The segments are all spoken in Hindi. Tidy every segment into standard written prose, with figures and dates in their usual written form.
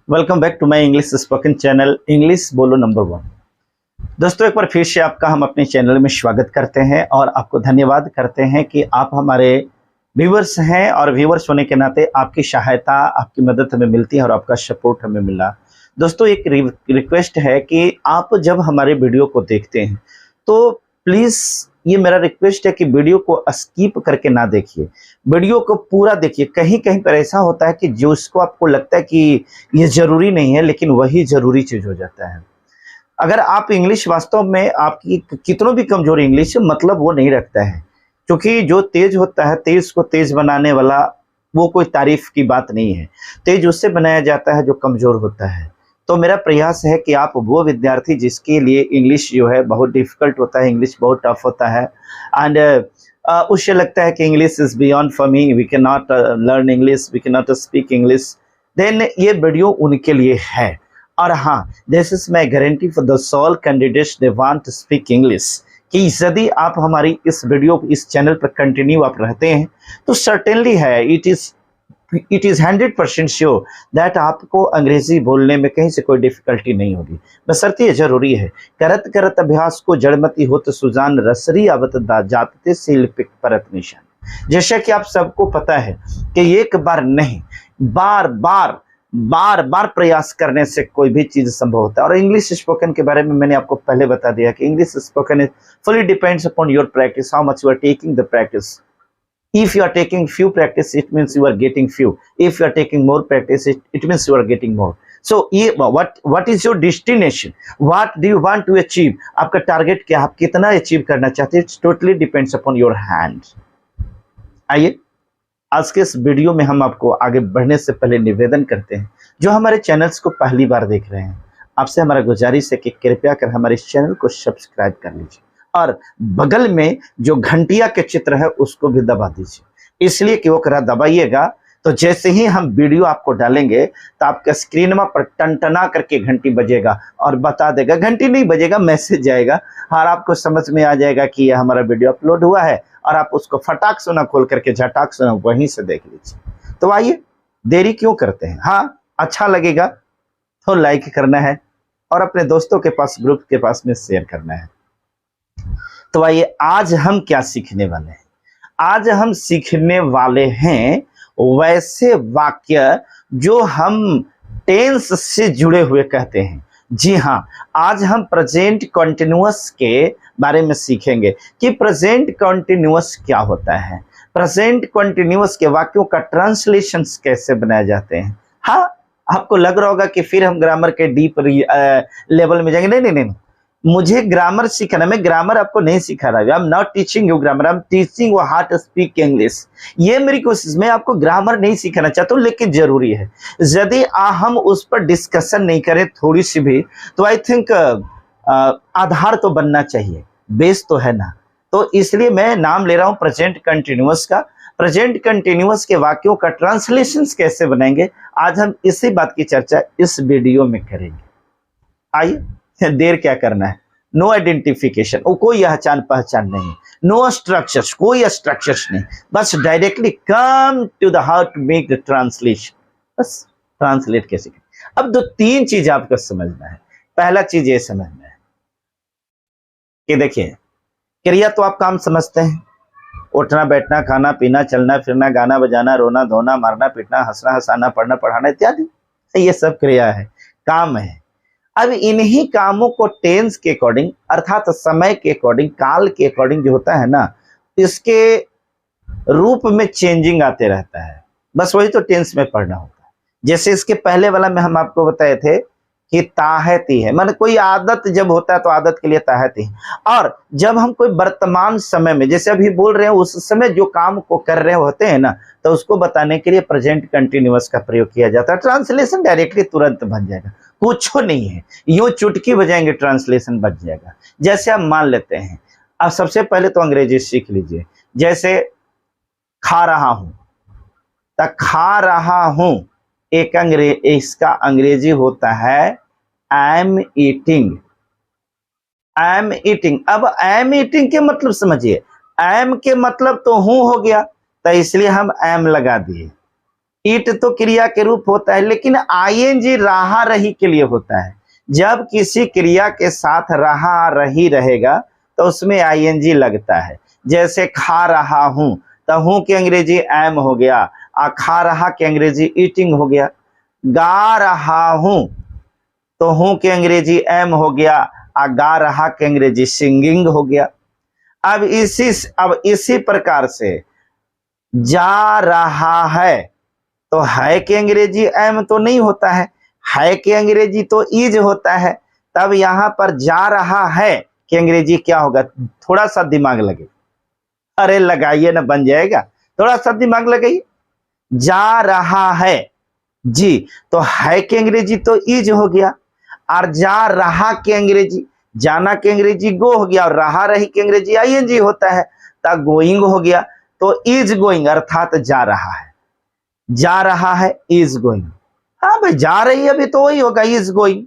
Welcome back to my English spoken channel English बोलो नंबर 1। दोस्तों, एक बार फिर से आपका हम अपने चैनल में स्वागत करते हैं और आपको धन्यवाद करते हैं कि आप हमारे व्यूवर्स हैं और व्यूवर्स होने के नाते आपकी सहायता, आपकी मदद हमें मिलती है और आपका सपोर्ट हमें मिला। दोस्तों, एक रिक्वेस्ट है कि आप जब हमारे वीडियो को देखते हैं तो प्लीज़ ये मेरा रिक्वेस्ट है कि वीडियो को स्किप करके ना देखिए, वीडियो को पूरा देखिए। कहीं कहीं पर ऐसा होता है कि जो इसको आपको लगता है कि ये ज़रूरी नहीं है, लेकिन वही ज़रूरी चीज़ हो जाता है। अगर आप इंग्लिश वास्तव में आपकी कितनों भी कमज़ोर इंग्लिश मतलब वो नहीं रखता है, क्योंकि जो तेज़ होता है, तेज़ को तेज़ बनाने वाला वो कोई तारीफ़ की बात नहीं है। तेज़ उससे बनाया जाता है जो कमज़ोर होता है। तो मेरा प्रयास है कि आप वो विद्यार्थी जिसके लिए इंग्लिश जो है बहुत डिफ़िकल्ट होता है, इंग्लिश बहुत टफ़ होता है एंड उससे लगता है कि English is beyond for me, we can not learn English, we can not speak English, then ये वीडियो उनके लिए है। और हाँ, this is my guarantee for the sole candidates they want to speak English कि यदि आप हमारी इस वीडियो इस चैनल पर कंटिन्यू आप रहते हैं तो सर्टेनली है, इट इज़ 100% श्योर दैट आपको अंग्रेजी बोलने में कहीं से कोई डिफिकल्टी नहीं होगी। बशर्ते ये जरूरी है करत करत अभ्यास को जड़मती होत सुजान रसरी आवत जाते शिल्पिक परत निशान। जैसा कि आप सबको पता है कि एक बार नहीं, बार बार प्रयास करने से कोई भी चीज संभव होता है। और इंग्लिश स्पोकन के बारे में मैंने आपको पहले बता दिया कि English spoken is fully depends upon your practice, how much you are taking the practice. If you are taking few practice, it means you are getting few. If you are taking more practice, it means you are getting more. So what is your destination? What do you want to achieve? आपका टारगेट क्या, आप कितना अचीव करना चाहते हैं, totally depends upon your hand. आइए आज के इस वीडियो में हम आपको आगे बढ़ने से पहले निवेदन करते हैं, जो हमारे चैनल्स को पहली बार देख रहे हैं, आपसे हमारा गुजारिश है कि कृपया कर हमारे इस चैनल को सब्सक्राइब कर लीजिए और बगल में जो घंटिया के चित्र है उसको भी दबा दीजिए, इसलिए कि वो करा दबाइएगा तो जैसे ही हम वीडियो आपको डालेंगे तो आपके स्क्रीन में पर टनटना करके घंटी बजेगा और बता देगा, घंटी नहीं बजेगा, मैसेज जाएगा और आपको समझ में आ जाएगा कि यह हमारा वीडियो अपलोड हुआ है और आप उसको फटाक से ना खोल करके झटाक से ना वहीं से देख लीजिए। तो आइए, देरी क्यों करते हैं। हाँ, अच्छा लगेगा तो लाइक करना है और अपने दोस्तों के पास, ग्रुप के पास में शेयर करना है। तो आइए, आज हम क्या सीखने वाले हैं। आज हम सीखने वाले हैं वैसे वाक्य जो हम टेंस से जुड़े हुए कहते हैं। जी हाँ, आज हम प्रेजेंट कंटिन्यूअस के बारे में सीखेंगे कि प्रेजेंट कंटिन्यूअस क्या होता है, प्रेजेंट कंटिन्यूअस के वाक्यों का ट्रांसलेशन कैसे बनाए जाते हैं। हाँ, आपको लग रहा होगा कि फिर हम ग्रामर के डीप लेवल में जाएंगे। नहीं नहीं नहीं, मुझे ग्रामर सीखना, मैं ग्रामर आपको नहीं सिखा रहा हूँ। I am not teaching you grammar, I am teaching you how to speak English. ये मेरी कोशिश, मैं आपको ग्रामर नहीं सिखाना चाहता हूँ, लेकिन जरूरी है। यदि हम उस पर डिस्कशन नहीं करें थोड़ी सी भी, तो आई थिंक आधार तो बनना चाहिए, बेस तो है ना। तो इसलिए मैं नाम ले रहा हूँ प्रेजेंट कंटिन्यूअस का। प्रेजेंट कंटिन्यूअस के वाक्यों का ट्रांसलेशन कैसे बनाएंगे, आज हम इसी बात की चर्चा इस वीडियो में करेंगे। आइए, देर क्या करना है। नो आइडेंटिफिकेशन, कोई पहचान नहीं, नो स्ट्रक्चर्स, कोई स्ट्रक्चर्स नहीं, बस directly come to the how to make the translation. बस ट्रांसलेट कैसे करें। अब दो तीन चीज आपको समझना है। पहला चीज ये समझना है कि देखिए, क्रिया तो आप काम समझते हैं, उठना बैठना, खाना पीना, चलना फिरना, गाना बजाना, रोना धोना, मारना पीटना, हंसना हंसाना, पढ़ना पढ़ाना इत्यादि, ये सब क्रिया है, काम है। अब इन्हीं कामों को टेंस के अकॉर्डिंग, अर्थात समय के अकॉर्डिंग, काल के अकॉर्डिंग जो होता है ना, इसके रूप में चेंजिंग आते रहता है। बस वही तो टेंस में पढ़ना होता है। जैसे इसके पहले वाला में हम आपको बताए थे कि ताहती है, माने कोई आदत जब होता है तो आदत के लिए ताहती है। और जब हम कोई वर्तमान समय में, जैसे अभी बोल रहे हैं, उस समय जो काम को कर रहे होते हैं ना, तो उसको बताने के लिए प्रेजेंट कंटिन्यूअस का प्रयोग किया जाता है। ट्रांसलेशन डायरेक्टली तुरंत बन जाएगा, कुछ नहीं है, यूं चुटकी बजाएंगे ट्रांसलेशन बच जाएगा। जैसे आप मान लेते हैं, अब सबसे पहले तो अंग्रेजी सीख लीजिए। जैसे खा रहा हूं, तो खा रहा हूं इसका अंग्रेजी होता है I am eating. I am eating. अब आई एम ईटिंग के मतलब समझिए, आई एम के मतलब तो हूं हो गया, तो इसलिए हम आई एम लगा दिए। ईट तो क्रिया के रूप होता है, लेकिन आईएनजी रहा रही के लिए होता है। जब किसी क्रिया के साथ रहा रही रहेगा तो उसमें आईएनजी लगता है। जैसे खा रहा हूं, तो हूं की अंग्रेजी एम हो गया, आ खा रहा की अंग्रेजी ईटिंग हो गया। गा रहा हूं तो हूं की अंग्रेजी एम हो गया, आ गा रहा की अंग्रेजी सिंगिंग हो गया। अब इसी प्रकार से जा रहा है, तो है की अंग्रेजी एम तो नहीं होता है की अंग्रेजी तो इज होता है। तब यहां पर जा रहा है कि अंग्रेजी क्या होगा? थोड़ा सा दिमाग लगे, अरे लगाइए ना, बन जाएगा। थोड़ा सा दिमाग लगाइए। जा रहा है जी, तो है की अंग्रेजी तो इज हो गया, और जा रहा की अंग्रेजी, जाना की अंग्रेजी गो हो गया, और रहा रही की अंग्रेजी आईएनजी होता है, तब गोइंग हो गया। तो इज गोइंग अर्थात जा रहा है, जा रहा है इज गोइंग। हाँ भाई, जा रही है अभी तो वही होगा, इज गोइंग।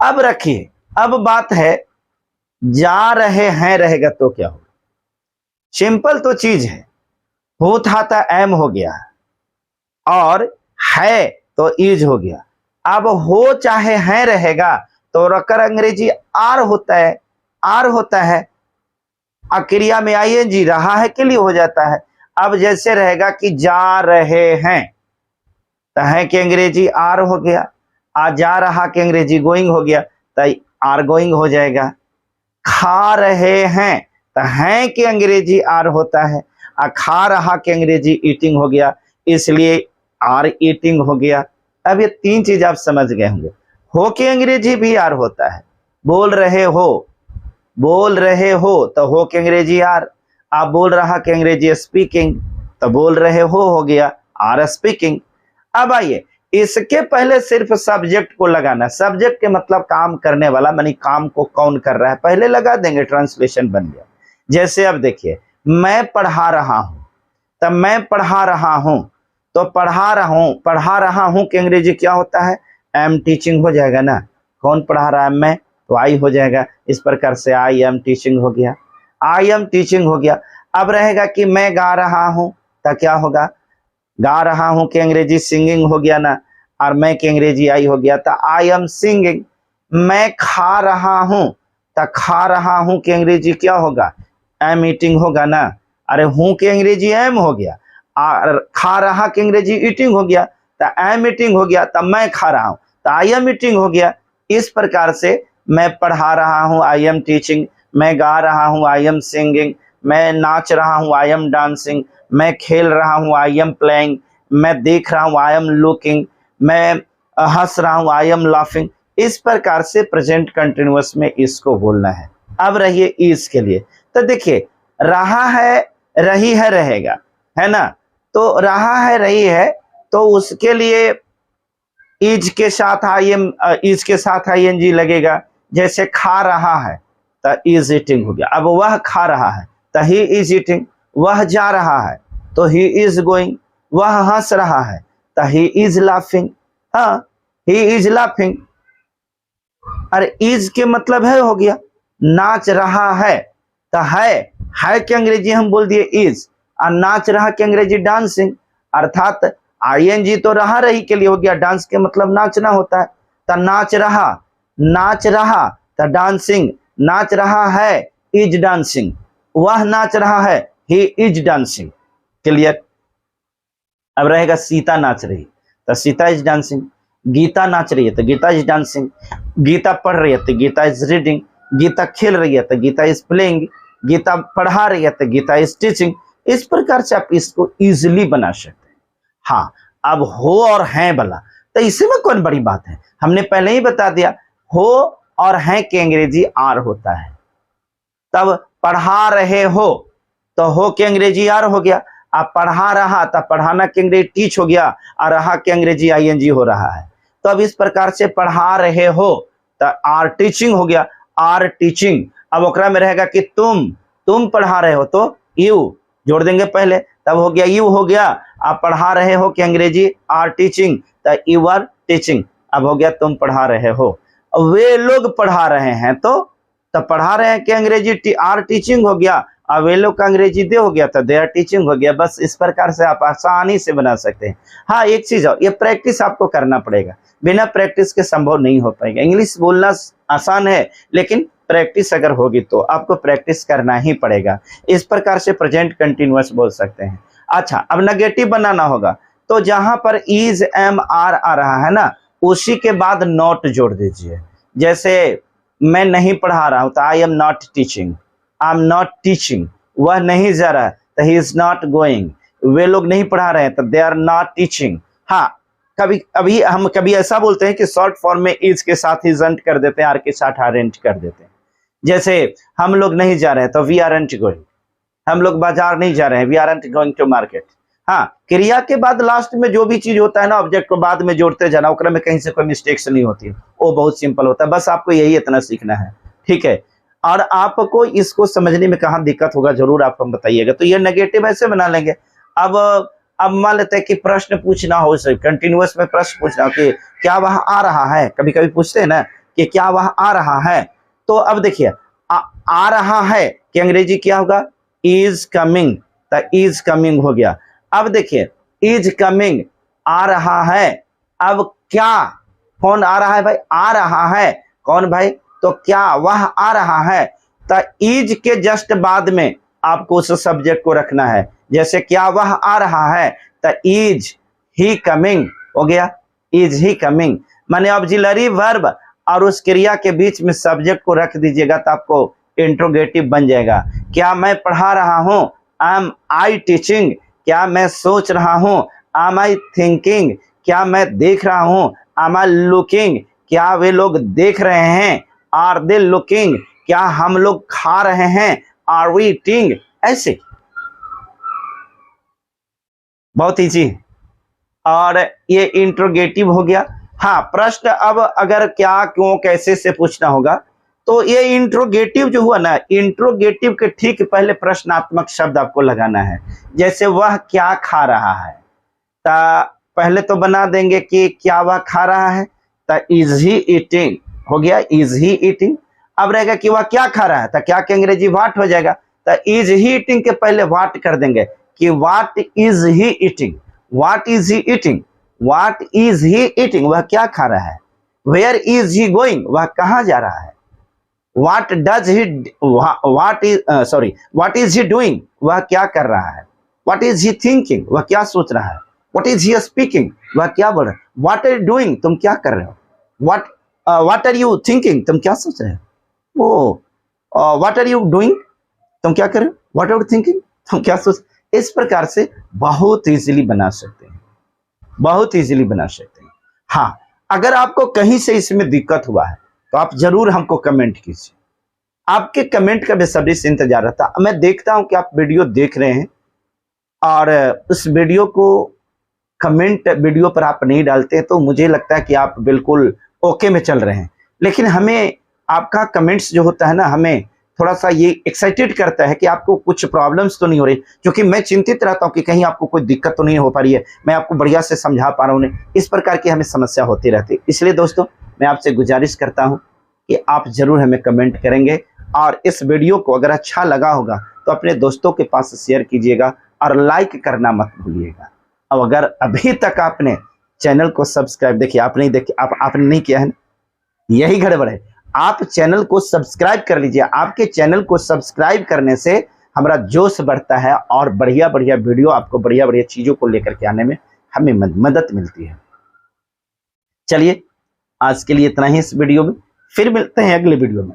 अब रखिए, अब बात है जा रहे हैं रहेगा तो क्या होगा? सिंपल तो चीज है, हो था एम हो गया, और है तो इज हो गया। अब हो चाहे है रहेगा तो रकर अंग्रेजी आर होता है, आर होता है। क्रिया में आईएनजी रहा है के लिए हो जाता है। अब जैसे रहेगा कि जा रहे हैं, तो है की अंग्रेजी आर हो गया, आ जा रहा की अंग्रेजी गोइंग हो गया, तो आर गोइंग हो जाएगा। खा रहे हैं, तो है की अंग्रेजी आर होता है, आ खा रहा की अंग्रेजी ईटिंग हो गया, इसलिए आर ईटिंग हो गया। अब ये तीन चीज आप समझ गए होंगे। हो की अंग्रेजी भी आर होता है, बोल रहे हो, बोल रहे हो तो हो की अंग्रेजी आर। आप बोल रहा की अंग्रेजी स्पीकिंग, तो बोल रहे हो गया आर स्पीकिंग। अब आइए, इसके पहले सिर्फ सब्जेक्ट को लगाना। सब्जेक्ट के मतलब काम करने वाला, मानी काम को कौन कर रहा है, पहले लगा देंगे, ट्रांसलेशन बन गया। जैसे अब देखिए, मैं पढ़ा रहा हूं, तब मैं पढ़ा रहा हूं, तो पढ़ा रहा हूं कि अंग्रेजी क्या होता है? एम टीचिंग हो जाएगा ना। कौन पढ़ा रहा है? मैं, तो आई हो जाएगा। इस प्रकार से आई एम टीचिंग हो गया, आई एम टीचिंग हो गया। अब रहेगा कि मैं गा रहा हूं, तो क्या होगा? गा रहा हूं कि अंग्रेजी सिंगिंग हो गया ना, और मैं की अंग्रेजी आई हो गया, तो आई एम सिंगिंग। मैं खा रहा हूं, तो खा रहा हूं कि अंग्रेजी क्या होगा? एम ईटिंग होगा ना। अरे हूं की अंग्रेजी एम हो गया, और खा रहा की अंग्रेजी ईटिंग हो गया, तो एम ईटिंग हो गया, तब मैं खा रहा हूं, तो आई एम ईटिंग हो गया। इस प्रकार से मैं पढ़ा रहा हूं, आई एम टीचिंग। मैं गा रहा हूं, आई एम सिंगिंग। मैं नाच रहा हूं, आई एम डांसिंग। मैं खेल रहा हूं, आई एम प्लेइंग। मैं देख रहा हूं, आई एम लुकिंग। मैं हंस रहा हूं, आई एम लाफिंग। इस प्रकार से प्रेजेंट कंटिन्यूअस में इसको बोलना है। अब रहिए इज के लिए, तो देखिए, रहा है, रही है रहेगा, है ना। तो रहा है, रही है, तो उसके लिए इज के साथ इज के साथ आईएनजी लगेगा। जैसे खा रहा है, तो इज ईटिंग हो गया। अब वह खा रहा है, तो ही इज ईटिंग। वह जा रहा है, तो ही इज गोइंग। वह हंस रहा है, तो ही इज लाफिंग। हाँ, ही इज लाफिंग। अरे इज के मतलब है हो गया, नाच रहा है, तो है की अंग्रेजी हम बोल दिए इज, और नाच रहा की अंग्रेजी डांसिंग। अर्थात आईएनजी तो रहा रही के लिए हो गया, डांस के मतलब नाचना होता है। तो नाच रहा तो डांसिंग। नाच रहा है, इज डांसिंग। वह नाच रहा है, ही इज डांसिंग। क्लियर। अब रहेगा सीता नाच रही, तो सीता इज डांसिंग। गीता नाच रही है, तो गीता इज डांसिंग। गीता पढ़ रही है, तो गीता इज रीडिंग। गीता खेल रही है, तो गीता इज प्लेइंग। गीता पढ़ा रही है, तो गीता इज टीचिंग। इस प्रकार से आप इसको इजिली बना सकते हैं। हाँ, अब हो और हैं वाला, तो इसमें कौन बड़ी बात है? हमने पहले ही बता दिया, हो और हैं के अंग्रेजी आर होता है। तब पढ़ा रहे हो, तो हो के अंग्रेजी आर हो गया। आप पढ़ा रहा, तब पढ़ाना के अंग्रेजी टीच हो गया, और रहा के अंग्रेजी आईएनजी हो रहा है। तो अब इस प्रकार से पढ़ा रहे हो, तो आर टीचिंग हो गया, आर टीचिंग। अब ओकरा में रहेगा कि तुम पढ़ा रहे हो, तो यू जोड़ देंगे पहले, तब हो गया यू हो गया। आप पढ़ा रहे हो कि अंग्रेजी आर टीचिंग, तो यू आर टीचिंग। अब हो गया तुम पढ़ा रहे हो। वे लोग पढ़ा रहे हैं, तो पढ़ा रहे हैं कि अंग्रेजी आर टीचिंग हो गया, अब वे लोग का अंग्रेजी दे हो गया था, दे आर टीचिंग हो गया। बस इस प्रकार से आप आसानी से बना सकते हैं। हाँ, एक चीज और, ये प्रैक्टिस आपको करना पड़ेगा, बिना प्रैक्टिस के संभव नहीं हो पाएगा। इंग्लिश बोलना आसान है, लेकिन प्रैक्टिस अगर होगी तो आपको प्रैक्टिस करना ही पड़ेगा। इस प्रकार से प्रेजेंट कंटिन्यूअस बोल सकते हैं। अच्छा, अब नेगेटिव बनाना होगा, तो जहां पर इज एम आर आ रहा है ना, उसी के बाद नॉट जोड़ दीजिए। जैसे मैं नहीं पढ़ा रहा हूं तो आई am not teaching, I am not teaching. वह नहीं जा रहा है तो ही इज नॉट गोइंग। वे लोग नहीं पढ़ा रहे हैं तो दे आर नॉट टीचिंग। हाँ, हम कभी ऐसा बोलते हैं कि शॉर्ट फॉर्म में इज के साथ इजंट कर देते हैं, आर के साथ आरेंट कर देते हैं। जैसे हम लोग नहीं जा रहे हैं तो वी आरंट गोइंग, हम लोग बाजार नहीं जा रहे हैं, we aren't going to market. हाँ, क्रिया के बाद लास्ट में जो भी चीज होता है ना, ऑब्जेक्ट को बाद में जोड़ते जाना, ओकरा में कहीं से कोई मिस्टेक्स नहीं होती है, वो बहुत सिंपल होता है। बस आपको यही इतना सीखना है, ठीक है। और आपको इसको समझने में कहाँ दिक्कत होगा जरूर आप हम बताइएगा। तो ये नेगेटिव ऐसे बना लेंगे। अब मान लेते हैं कि प्रश्न पूछना हो, कंटिन्यूअस में प्रश्न पूछना हो कि क्या वह आ रहा है, कभी कभी पूछते हैं ना कि क्या वह आ रहा है। तो अब देखिए, आ रहा है कि अंग्रेजी क्या होगा, इज कमिंग, तो इज कमिंग हो गया। अब देखिए, इज कमिंग आ रहा है। अब क्या, कौन आ रहा है भाई, आ रहा है कौन भाई, तो क्या वह आ रहा है। तो इज के जस्ट बाद में आपको उस सब्जेक्ट को रखना है। जैसे क्या वह आ रहा है, तो इज ही कमिंग हो गया, इज ही कमिंग। माने ऑक्सिलरी वर्ब और उस क्रिया के बीच में सब्जेक्ट को रख दीजिएगा तो आपको इंट्रोगेटिव बन जाएगा। क्या मैं पढ़ा रहा हूं, एम आई टीचिंग। क्या मैं सोच रहा हूं, एम आई थिंकिंग। क्या मैं देख रहा हूं, एम आई लुकिंग। क्या वे लोग देख रहे हैं, आर दे लुकिंग। क्या हम लोग खा रहे हैं, आर वी ईटिंग। ऐसे बहुत इजी। और ये इंट्रोगेटिव हो गया। हाँ, प्रश्न अब अगर क्या, क्यों, कैसे से पूछना होगा, तो ये इंट्रोगेटिव जो हुआ ना, इंट्रोगेटिव के ठीक पहले प्रश्नात्मक शब्द आपको लगाना है। जैसे वह क्या खा रहा है, तो पहले तो बना देंगे कि क्या वह खा रहा है, तो इज ही ईटिंग हो गया, इज ही ईटिंग। अब रहेगा कि वह क्या खा रहा है, तो क्या के अंग्रेजी व्हाट हो जाएगा, तो इज ही ईटिंग के पहले व्हाट कर देंगे कि what is he eating. What is he eating, what is he eating, वह क्या खा रहा है। वेयर इज ही गोइंग, वह कहाँ जा रहा है। What does he, what is he doing, वह क्या कर रहा है। व्हाट इज ही थिंकिंग, वह क्या सोच रहा है। व्हाट इज ही स्पीकिंग, वह क्या बोल रहा है। व्हाट आर यू डूइंग, तुम क्या कर रहे हो। व्हाट आर यू थिंकिंग, तुम क्या सोच रहे हो। व्हाट आर यू डूइंग, तुम क्या कर रहे हो। व्हाट आर यू थिंकिंग, तुम क्या सोच। इस प्रकार से बहुत इजीली बना सकते हैं, बहुत इजीली बना सकते हैं। हाँ, अगर आपको कहीं से इसमें दिक्कत हुआ है तो आप जरूर हमको कमेंट कीजिए। आपके कमेंट का बेसब्री से इंतजार रहता है। मैं देखता हूं कि आप वीडियो देख रहे हैं और उस वीडियो को कमेंट वीडियो पर आप नहीं डालते, तो मुझे लगता है कि आप बिल्कुल ओके में चल रहे हैं। लेकिन हमें आपका कमेंट्स जो होता है ना, हमें थोड़ा सा ये एक्साइटेड करता है कि आपको कुछ प्रॉब्लम्स तो नहीं हो रही, क्योंकि मैं चिंतित रहता हूं कि कहीं आपको कोई दिक्कत तो नहीं हो पा रही है, मैं आपको बढ़िया से समझा पा रहा हूं। इस प्रकार की हमें समस्या होती रहती है। इसलिए दोस्तों, मैं आपसे गुजारिश करता हूं कि आप जरूर हमें कमेंट करेंगे, और इस वीडियो को अगर अच्छा लगा होगा तो अपने दोस्तों के पास शेयर कीजिएगा और लाइक करना मत भूलिएगा। अब अगर अभी तक आपने चैनल को सब्सक्राइब, देखिए आपने नहीं किया है ना, यही गड़बड़ है। आप चैनल को सब्सक्राइब कर लीजिए। आपके चैनल को सब्सक्राइब करने से हमारा जोश बढ़ता है और बढ़िया बढ़िया वीडियो, आपको बढ़िया बढ़िया चीजों को लेकर के आने में हमें मदद मिलती है। चलिए, आज के लिए इतना ही इस वीडियो में, फिर मिलते हैं अगले वीडियो में।